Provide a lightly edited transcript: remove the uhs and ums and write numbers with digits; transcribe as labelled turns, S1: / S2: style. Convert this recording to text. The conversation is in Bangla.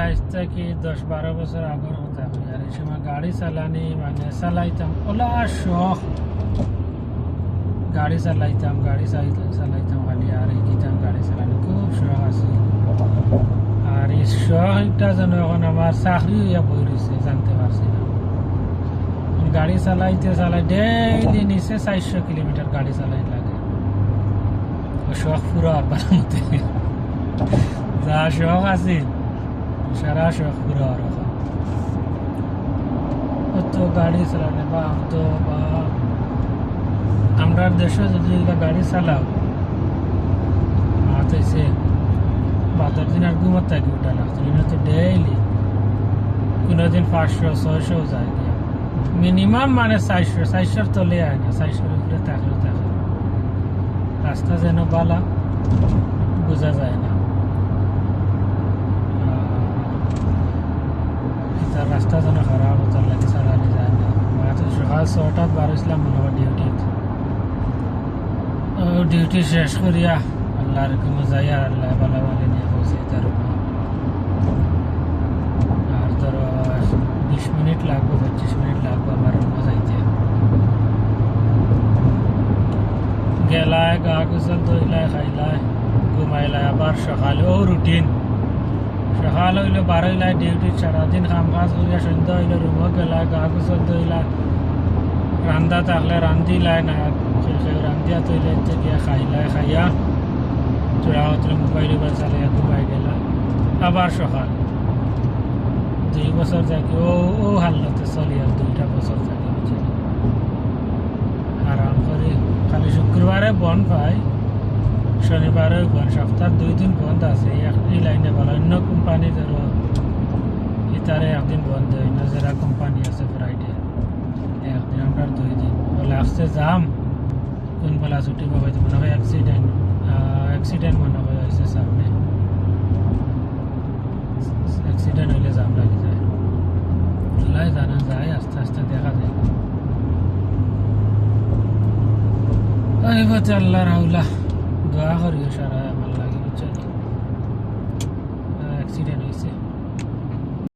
S1: আজ থেকে 10-12 বছর আগের কথা কই আর এই সময় গাড়ি চালানি মানে চালাইতাম ওলা শখ গাড়ি চালাইতাম খালি আর এই কিতাম গাড়ি চালানো খুব শখ আছে আর এই শখটা যেন এখন আমার চাকরি হইয়া বই রয়েছে জানতে পারছি না গাড়ি চালাই ডেইলি নিচে 400 কিলোমিটার গাড়ি চালাই লাগে শখ পুরো আর মতে যা শখ আছে সারা শখ পুরো আর কত গাড়ি চালানো বা তো বা আমরা দেশে যদি গাড়ি চালাও হাতেছে বাতার দিন আর ঘুমার থাকি ওটা লাগতো তো ডেইলি কোনোদিন 500-600 যায় গিয়া মিনিমাম মানে 400-400 তলে আয় না 400 উপরে থাকলেও থাকে রাস্তা যেন বালা বোঝা যায় না তার রাস্তা যেন খারাপ তার লাগে চালানি যায় না সকাল 6টাত বার হয়েছিলাম মনে হয় ডিউটি শেষ করিয়া আল্লাহর হুকুমে যাই আর আল্লাহ বালা বালি নিয়ে পৌঁছে তার আর ধরো 20 মিনিট লাগবে 25 মিনিট লাগবে আমার রুমে যাইতে গেলায় গা গোসল ধুইলায় খাইলায় ঘুমাইলায় আবার সকালেও রুটিন সকাল হইলে 12 ডিউটি সারাদিন কাম কাজ করিয়া সন্ধ্যা হইলে রুমে গেলায় গা গোসল ধুইলায় রান্দা থাকলে রান্ধিলায় না রান্ধিয়া তৈলে গিয়া খাইয়া চূড়া হতলে মোবাইল চালাইয়া ঘুমাই গেলা আবার সকাল 2 বছর থাকি ও হাল্লতে চলি আর 2টা বছর থাকি আরাম করে খালি শুক্রবারে বন্ধ পাই শনিবারে বন্ধ সপ্তাহ 2 দিন বন্ধ আছে এই লাইনে ভালো অন্য কোম্পানি ধরো ইতারে একদিন বন্ধ হয় না যারা কোম্পানি আছে ফ্রাইডে একদিন আমরা 2 দিন বলে আসছে যাম কোন বেলা ছুটি পাবে মনে হয় অ্যাক্সিডেন্ট মনে হয় হয়েছে সামনে অ্যাক্সিডেন্ট হইলে জাম লাগে যায় চুলাই জানা যায় আস্তে আস্তে দেখা যায় এই বলছে আল্লাহ রাহুল্লাহ দোয়া করিও সারা আমার লাগে বুঝছো অ্যাক্সিডেন্ট হয়েছে